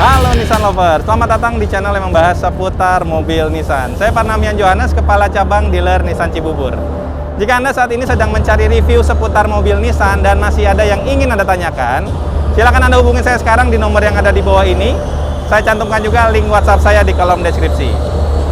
Halo Nissan Lover, selamat datang di channel yang membahas seputar mobil Nissan. Saya Parnamian Johannes, Kepala Cabang Dealer Nissan Cibubur. Jika Anda saat ini sedang mencari review seputar mobil Nissan dan masih ada yang ingin Anda tanyakan, silakan Anda hubungi saya sekarang di nomor yang ada di bawah ini. Saya cantumkan juga link WhatsApp saya di kolom deskripsi.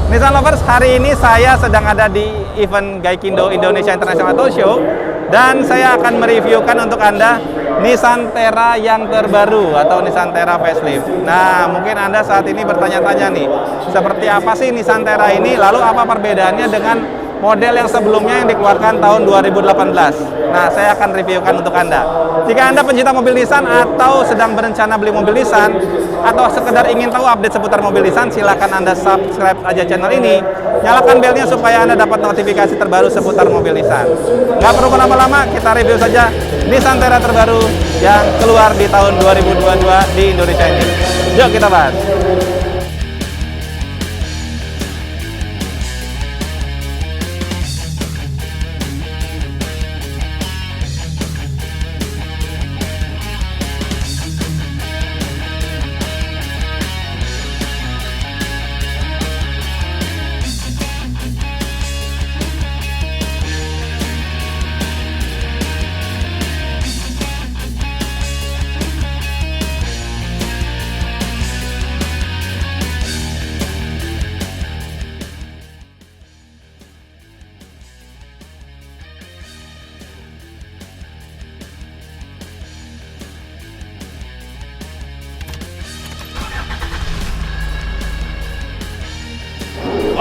Nissan Lovers, hari ini saya sedang ada di event Gaikindo Indonesia International Auto Show dan saya akan mereviewkan untuk Anda Nissan Terra yang terbaru atau Nissan Terra facelift. Nah, mungkin Anda saat ini bertanya-tanya nih, seperti apa sih Nissan Terra ini? Lalu apa perbedaannya dengan model yang sebelumnya yang dikeluarkan tahun 2018? Nah, saya akan reviewkan untuk Anda. Jika Anda pencinta mobil Nissan atau sedang berencana beli mobil Nissan atau sekedar ingin tahu update seputar mobil Nissan, silakan Anda subscribe aja channel ini. Nyalakan belnya supaya Anda dapat notifikasi terbaru seputar mobil Nissan. Nggak perlu lama-lama, kita review saja Nissan Terra terbaru yang keluar di tahun 2022 di Indonesia ini. Yuk kita bahas.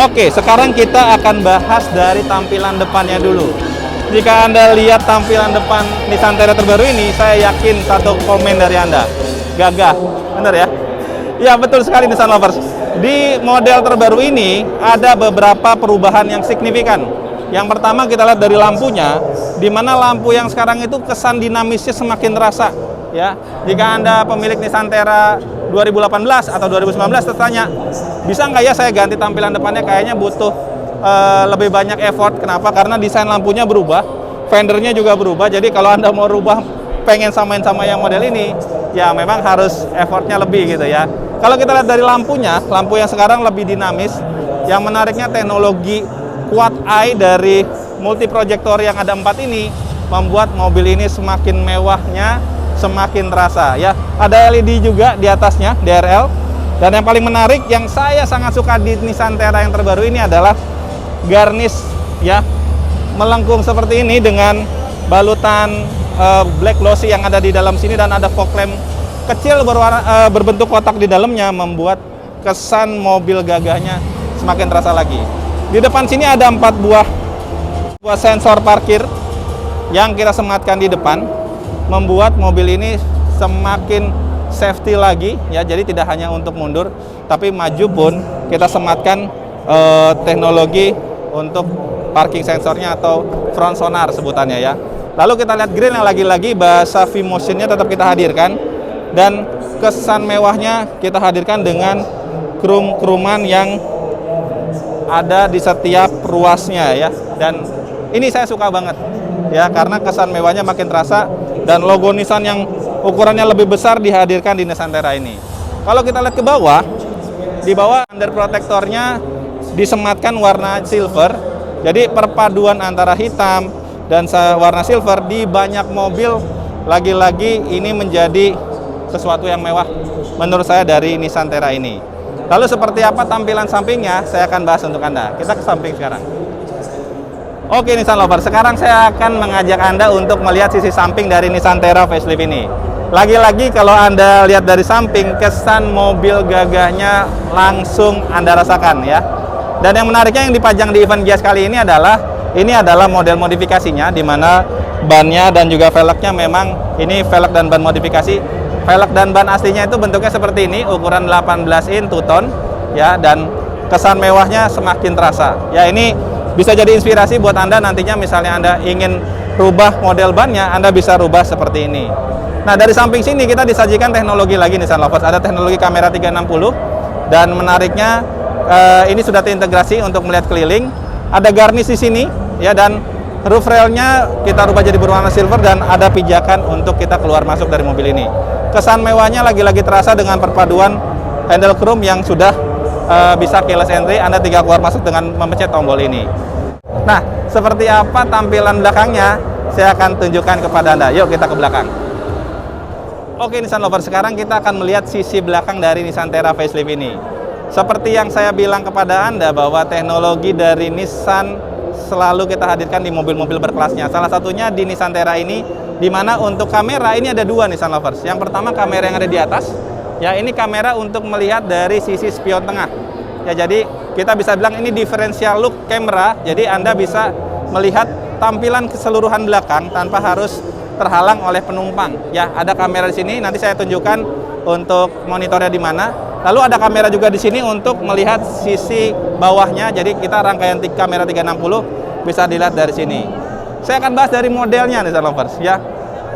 Oke, sekarang kita akan bahas dari tampilan depannya dulu. Jika Anda lihat tampilan depan Nissan Terra terbaru ini, saya yakin satu komen dari Anda, gagah, bener ya? Ya, betul sekali Nissan Lovers. Di model terbaru ini ada beberapa perubahan yang signifikan. Yang pertama kita lihat dari lampunya, di mana lampu yang sekarang itu kesan dinamisnya semakin terasa. Ya, jika Anda pemilik Nissan Terra 2018 atau 2019 tertanya, bisa nggak ya saya ganti tampilan depannya? Kayaknya butuh lebih banyak effort. Kenapa? Karena desain lampunya berubah, fendernya juga berubah. Jadi kalau Anda mau rubah, pengen samain sama yang model ini, ya memang harus effortnya lebih gitu ya. Kalau kita lihat dari lampunya, lampu yang sekarang lebih dinamis. Yang menariknya teknologi Quad Eye dari multiprojektor yang ada 4 ini membuat mobil ini semakin mewahnya semakin terasa ya. Ada LED juga di atasnya, DRL. Dan yang paling menarik yang saya sangat suka di Nissan Terra yang terbaru ini adalah garnish ya, melengkung seperti ini dengan balutan black glossy yang ada di dalam sini, dan ada fog lamp kecil berbentuk kotak di dalamnya, membuat kesan mobil gagahnya semakin terasa lagi. Di depan sini ada 4 buah sensor parkir yang kita sematkan di depan, membuat mobil ini semakin safety lagi ya. Jadi tidak hanya untuk mundur, tapi maju pun kita sematkan teknologi untuk parking sensornya atau front sonar sebutannya ya. Lalu kita lihat grill yang lagi-lagi bahasa V-Motion-nya tetap kita hadirkan, dan kesan mewahnya kita hadirkan dengan krum-kruman yang ada di setiap ruasnya ya. Dan ini saya suka banget ya, karena kesan mewahnya makin terasa, dan logo Nissan yang ukurannya lebih besar dihadirkan di Nissan Terra ini. Kalau kita lihat ke bawah, di bawah under protektornya disematkan warna silver. Jadi perpaduan antara hitam dan warna silver di banyak mobil, lagi-lagi ini menjadi sesuatu yang mewah menurut saya dari Nissan Terra ini. Lalu seperti apa tampilan sampingnya, saya akan bahas untuk Anda. Kita ke samping sekarang. Oke Nissan Lover, sekarang saya akan mengajak Anda untuk melihat sisi samping dari Nissan Terra facelift ini. Lagi-lagi kalau Anda lihat dari samping, kesan mobil gagahnya langsung Anda rasakan ya. Dan yang menariknya yang dipajang di event GIAS kali ini adalah model modifikasinya, di mana bannya dan juga velgnya memang ini velg dan ban modifikasi. Velg dan ban aslinya itu bentuknya seperti ini, ukuran 18 in two tone ya, dan kesan mewahnya semakin terasa. Ya, ini bisa jadi inspirasi buat Anda nantinya, misalnya Anda ingin rubah model bannya, Anda bisa rubah seperti ini. Nah, dari samping sini kita disajikan teknologi lagi Nissan Lovers. Ada teknologi kamera 360, dan menariknya ini sudah terintegrasi untuk melihat keliling. Ada garnish di sini ya, dan roof railnya kita rubah jadi berwarna silver, dan ada pijakan untuk kita keluar masuk dari mobil ini. Kesan mewahnya lagi-lagi terasa dengan perpaduan handle chrome yang sudah bisa keyless entry. Anda tinggal keluar masuk dengan memencet tombol ini. Nah, seperti apa tampilan belakangnya? Saya akan tunjukkan kepada Anda. Yuk kita ke belakang. Oke Nissan Lover, sekarang kita akan melihat sisi belakang dari Nissan Terra facelift ini. Seperti yang saya bilang kepada Anda bahwa teknologi dari Nissan selalu kita hadirkan di mobil-mobil berkelasnya. Salah satunya di Nissan Terra ini, di mana untuk kamera ini ada dua Nissan Lovers. Yang pertama kamera yang ada di atas, ya ini kamera untuk melihat dari sisi spion tengah. Ya jadi kita bisa bilang ini differential look kamera. Jadi Anda bisa melihat tampilan keseluruhan belakang tanpa harus terhalang oleh penumpang. Ya, ada kamera di sini, nanti saya tunjukkan untuk monitornya di mana. Lalu ada kamera juga di sini untuk melihat sisi bawahnya. Jadi kita rangkaian kamera 360 bisa dilihat dari sini. Saya akan bahas dari modelnya Nissan Lovers ya.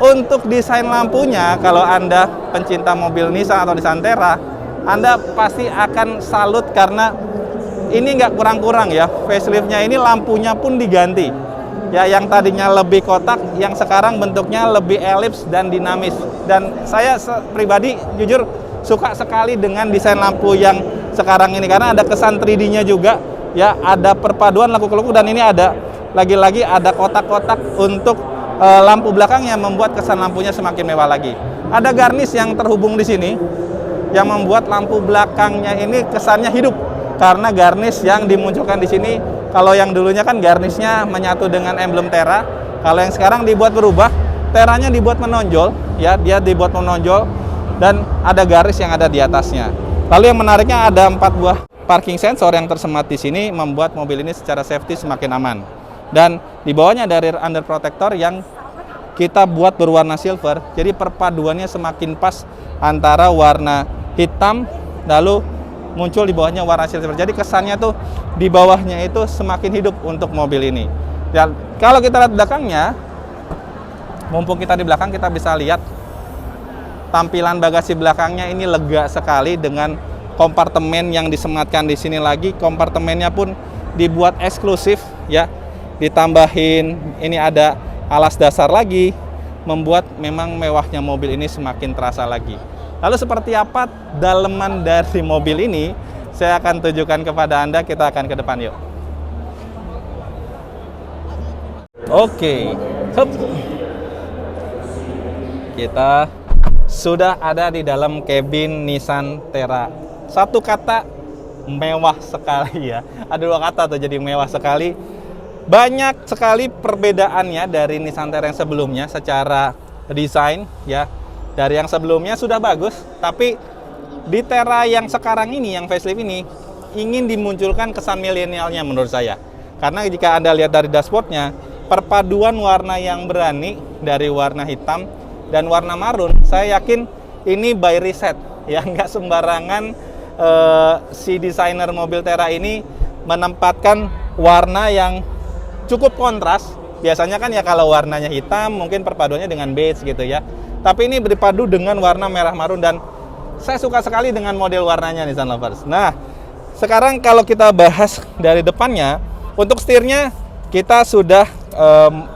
Untuk desain lampunya, kalau Anda pencinta mobil Nissan atau Nissan Terra, Anda pasti akan salut karena ini nggak kurang-kurang ya. Faceliftnya ini lampunya pun diganti. Ya, yang tadinya lebih kotak, yang sekarang bentuknya lebih elips dan dinamis. Dan saya pribadi jujur suka sekali dengan desain lampu yang sekarang ini karena ada kesan 3D-nya juga. Ya, ada perpaduan lampu-lampu dan ini ada lagi-lagi ada kotak-kotak untuk lampu belakang yang membuat kesan lampunya semakin mewah lagi. Ada garnish yang terhubung di sini yang membuat lampu belakangnya ini kesannya hidup karena garnish yang dimunculkan di sini. Kalau yang dulunya kan garnishnya menyatu dengan emblem Terra, kalau yang sekarang dibuat berubah, Terranya dibuat menonjol, ya dia dibuat menonjol dan ada garis yang ada di atasnya. Lalu yang menariknya ada 4 buah parking sensor yang tersemat di sini membuat mobil ini secara safety semakin aman. Dan di bawahnya ada rear under protector yang kita buat berwarna silver, jadi perpaduannya semakin pas antara warna hitam lalu muncul di bawahnya warna silver. Jadi kesannya tuh di bawahnya itu semakin hidup untuk mobil ini. Dan kalau kita lihat belakangnya, mumpung kita di belakang kita bisa lihat tampilan bagasi belakangnya ini lega sekali dengan kompartemen yang disematkan di sini lagi. Kompartemennya pun dibuat eksklusif ya. Ditambahin ini ada alas dasar lagi, membuat memang mewahnya mobil ini semakin terasa lagi. Lalu seperti apa daleman dari mobil ini? Saya akan tunjukkan kepada Anda, kita akan ke depan yuk. Oke, kita sudah ada di dalam kabin Nissan Terra. Satu kata, mewah sekali ya. Ada 2 kata tuh jadi mewah sekali. Banyak sekali perbedaannya dari Nissan Terra yang sebelumnya secara desain ya. Dari yang sebelumnya sudah bagus, tapi di Terra yang sekarang ini, yang facelift ini, ingin dimunculkan kesan milenialnya menurut saya. Karena jika Anda lihat dari dashboardnya, perpaduan warna yang berani dari warna hitam dan warna marun, saya yakin ini by riset. Ya, nggak sembarangan si desainer mobil Terra ini menempatkan warna yang cukup kontras. Biasanya kan ya kalau warnanya hitam, mungkin perpaduannya dengan beige gitu ya. Tapi ini berpadu dengan warna merah marun dan saya suka sekali dengan model warnanya Nissan Lovers. Nah, sekarang kalau kita bahas dari depannya, untuk setirnya kita sudah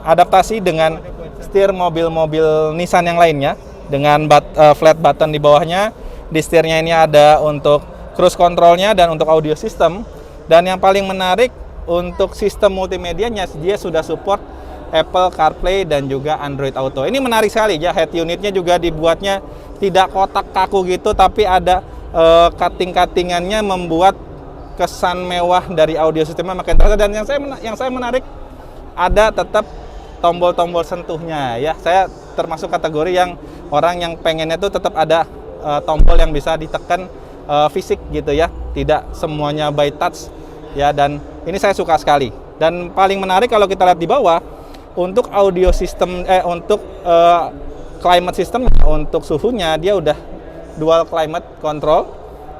adaptasi dengan setir mobil-mobil Nissan yang lainnya dengan flat button di bawahnya. Di setirnya ini ada untuk cruise controlnya dan untuk audio system. Dan yang paling menarik untuk sistem multimedianya dia sudah support Apple CarPlay dan juga Android Auto. Ini menarik sekali ya, head unitnya juga dibuatnya tidak kotak kaku gitu, tapi ada cutting-cuttingannya membuat kesan mewah dari audio sistemnya makin terasa. Dan yang saya menarik ada tetap tombol-tombol sentuhnya ya. Saya termasuk kategori yang orang yang pengennya tuh tetap ada tombol yang bisa ditekan fisik gitu ya, tidak semuanya by touch ya. Dan ini saya suka sekali. Dan paling menarik kalau kita lihat di bawah, untuk audio system untuk climate system, untuk suhunya dia udah dual climate control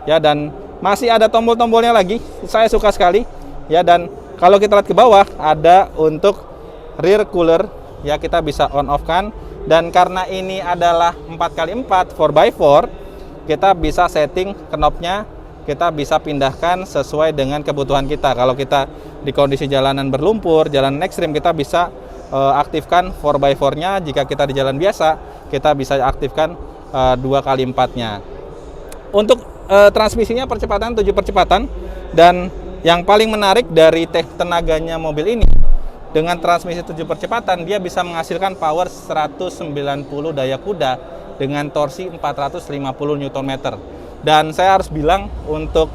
ya, dan masih ada tombol-tombolnya lagi. Saya suka sekali ya. Dan kalau kita lihat ke bawah ada untuk rear cooler ya, kita bisa on off kan. Dan karena ini adalah 4x4 4x4, kita bisa setting knobnya, kita bisa pindahkan sesuai dengan kebutuhan kita. Kalau kita di kondisi jalanan berlumpur, jalanan ekstrim, kita bisa aktifkan 4x4-nya. Jika kita di jalan biasa, kita bisa aktifkan 2x4-nya. Untuk transmisinya percepatan 7 percepatan, dan yang paling menarik dari tenaganya mobil ini, dengan transmisi 7 percepatan dia bisa menghasilkan power 190 daya kuda dengan torsi 450 Nm. Dan saya harus bilang untuk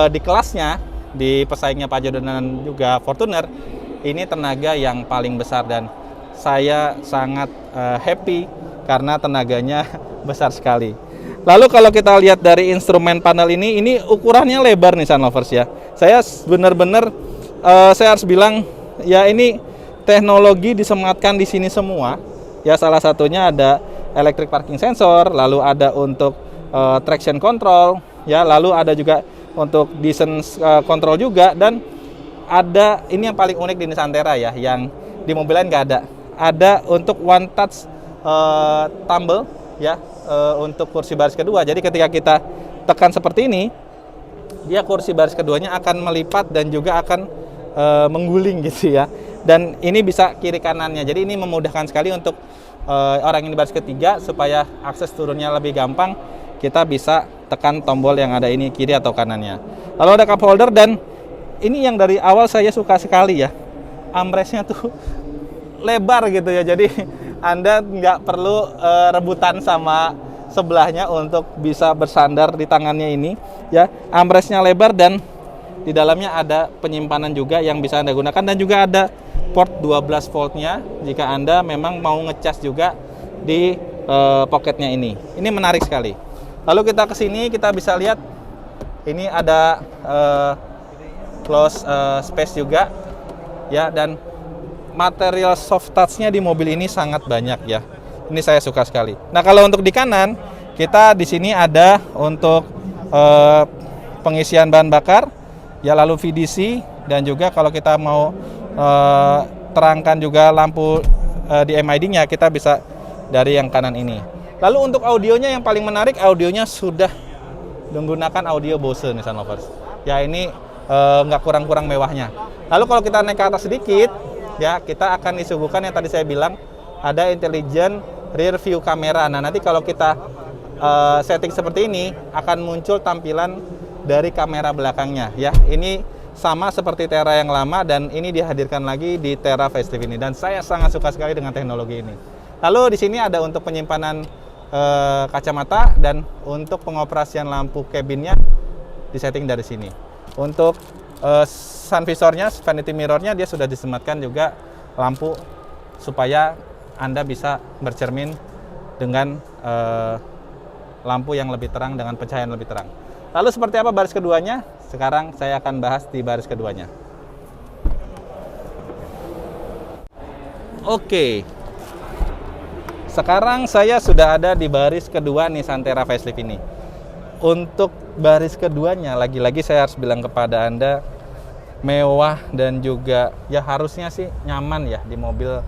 di kelasnya, di pesaingnya Pajero dan juga Fortuner, ini tenaga yang paling besar, dan saya sangat happy karena tenaganya besar sekali. Lalu kalau kita lihat dari instrumen panel ini ukurannya lebar nih Sun Lovers ya. Saya benar-benar saya harus bilang ya, ini teknologi disematkan di sini semua. Ya, salah satunya ada electric parking sensor, lalu ada untuk traction control, ya, lalu ada juga untuk distance control juga, dan ada ini yang paling unik di Nusantara ya, yang di mobil lain nggak ada. Ada untuk one touch tumble ya, untuk kursi baris kedua. Jadi ketika kita tekan seperti ini, dia kursi baris keduanya akan melipat dan juga akan mengguling gitu ya. Dan ini bisa kiri kanannya. Jadi ini memudahkan sekali untuk orang yang di baris ketiga, supaya akses turunnya lebih gampang. Kita bisa tekan tombol yang ada ini kiri atau kanannya. Lalu ada cup holder, dan ini yang dari awal saya suka sekali ya. Armrestnya tuh lebar gitu ya. Jadi Anda nggak perlu rebutan sama sebelahnya untuk bisa bersandar di tangannya ini ya. Armrestnya lebar, dan di dalamnya ada penyimpanan juga yang bisa Anda gunakan, dan juga ada port 12 voltnya jika Anda memang mau ngecas juga di pocketnya ini. Ini menarik sekali. Lalu kita ke sini, kita bisa lihat ini ada close space juga ya, dan material soft touch-nya di mobil ini sangat banyak ya. Ini saya suka sekali. Nah, kalau untuk di kanan, kita di sini ada untuk pengisian bahan bakar ya, lalu VDC, dan juga kalau kita mau terangkan juga lampu di MID-nya, kita bisa dari yang kanan ini. Lalu untuk audionya yang paling menarik, audionya sudah menggunakan audio Bose nih Sun Lovers. Ya, ini nggak kurang-kurang mewahnya. Lalu kalau kita naik ke atas sedikit, ya, kita akan disuguhkan yang tadi saya bilang, ada intelligent rear view camera. Nah, nanti kalau kita setting seperti ini, akan muncul tampilan dari kamera belakangnya ya. Ini sama seperti Terra yang lama, dan ini dihadirkan lagi di Terra facelift ini, dan saya sangat suka sekali dengan teknologi ini. Lalu di sini ada untuk penyimpanan kacamata, dan untuk pengoperasian lampu kabinnya disetting dari sini. Untuk sun visornya, vanity mirrornya, dia sudah disematkan juga lampu supaya Anda bisa bercermin dengan lampu yang lebih terang, dengan pencahayaan lebih terang. Lalu seperti apa baris keduanya? Sekarang saya akan bahas di baris keduanya. Oke. Sekarang saya sudah ada di baris kedua Nissan Terra facelift ini. Untuk baris keduanya, lagi-lagi saya harus bilang kepada Anda, mewah dan juga ya harusnya sih nyaman ya di mobil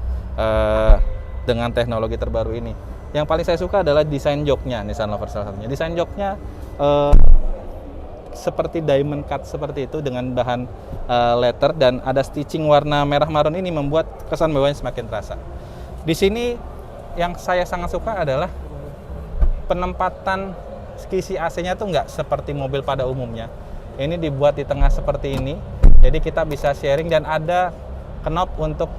dengan teknologi terbaru ini. Yang paling saya suka adalah desain joknya, Nissan Lovers salah satunya. Desain joknya seperti diamond cut seperti itu dengan bahan leather, dan ada stitching warna merah marun ini membuat kesan mewahnya semakin terasa. Di sini yang saya sangat suka adalah penempatan kisi AC-nya tuh nggak seperti mobil pada umumnya. Ini dibuat di tengah seperti ini, jadi kita bisa sharing, dan ada knob untuk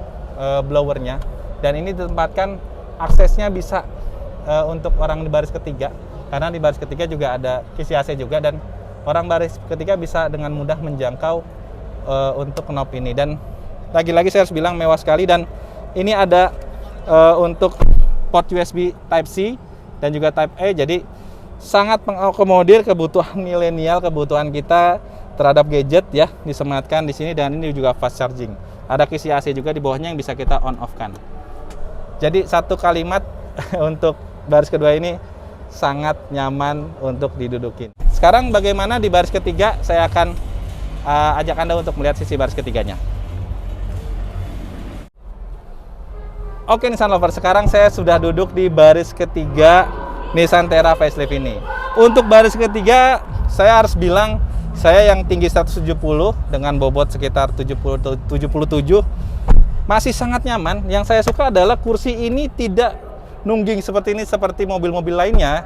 blowernya, dan ini ditempatkan aksesnya bisa untuk orang di baris ketiga, karena di baris ketiga juga ada kisi AC juga, dan orang baris ketiga bisa dengan mudah menjangkau untuk knob ini. Dan lagi-lagi saya harus bilang mewah sekali, dan ini ada untuk port USB Type-C dan juga Type-A, jadi sangat mengakomodir kebutuhan milenial, kebutuhan kita terhadap gadget ya, disematkan di sini, dan ini juga fast charging. Ada kisi AC juga di bawahnya yang bisa kita on off kan. Jadi satu kalimat untuk baris kedua ini sangat nyaman untuk didudukin. Sekarang bagaimana di baris ketiga? Saya akan ajak Anda untuk melihat sisi baris ketiganya. Oke Nissan Lovers, sekarang saya sudah duduk di baris ketiga Nissan Terra facelift ini. Untuk baris ketiga, saya harus bilang saya yang tinggi 170 dengan bobot sekitar 77 masih sangat nyaman. Yang saya suka adalah kursi ini tidak nungging seperti ini seperti mobil-mobil lainnya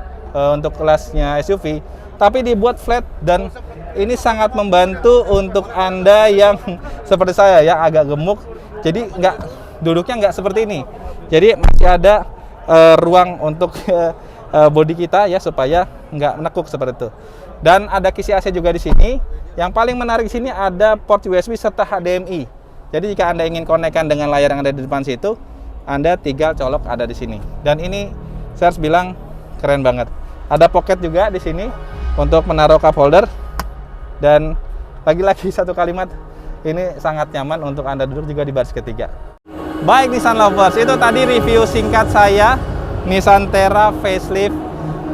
untuk kelasnya SUV. tapi dibuat flat, dan ini sangat membantu untuk Anda yang seperti saya ya, agak gemuk. Jadi duduknya nggak seperti ini. Jadi masih ada ruang untuk body kita ya, supaya nggak menekuk seperti itu. Dan ada kisi AC juga di sini. Yang paling menarik di sini ada port USB serta HDMI. Jadi jika Anda ingin konekkan dengan layar yang ada di depan situ, Anda tinggal colok, ada di sini. Dan ini saya harus bilang keren banget. Ada pocket juga di sini untuk menaruh cup holder. Dan lagi-lagi satu kalimat, ini sangat nyaman untuk Anda duduk juga di baris ketiga. Baik Nissan Lovers, itu tadi review singkat saya Nissan Terra Facelift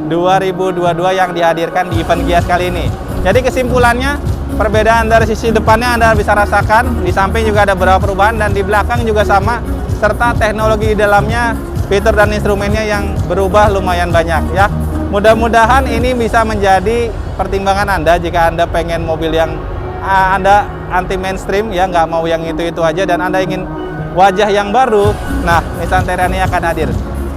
2022 yang dihadirkan di event Gias kali ini. Jadi kesimpulannya, perbedaan dari sisi depannya Anda bisa rasakan, di samping juga ada beberapa perubahan, dan di belakang juga sama, serta teknologi di dalamnya, fitur dan instrumennya yang berubah lumayan banyak ya. Mudah-mudahan ini bisa menjadi pertimbangan Anda jika Anda pengen mobil yang Anda anti mainstream ya, nggak mau yang itu-itu aja, dan Anda ingin wajah yang baru. Nah, Nissan Terra ini akan hadir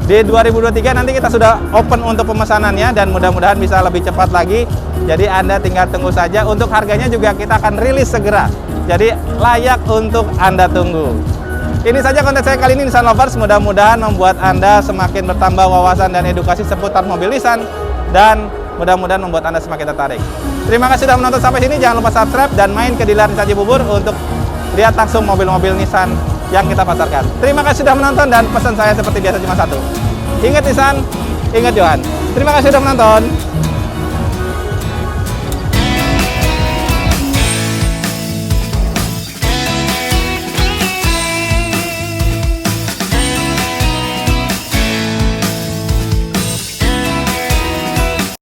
di 2023. Nanti kita sudah open untuk pemesanannya, dan mudah-mudahan bisa lebih cepat lagi. Jadi Anda tinggal tunggu saja. Untuk harganya juga kita akan rilis segera, jadi layak untuk Anda tunggu. Ini saja konten saya kali ini, Nissan Lovers. Mudah-mudahan membuat Anda semakin bertambah wawasan dan edukasi seputar mobil Nissan, dan mudah-mudahan membuat Anda semakin tertarik. Terima kasih sudah menonton sampai sini. Jangan lupa subscribe dan main ke dealer Nissan Cibubur untuk lihat langsung mobil-mobil Nissan yang kita pasarkan. Terima kasih sudah menonton, dan pesan saya seperti biasa cuma satu. Ingat Nissan, ingat Johan. Terima kasih sudah menonton.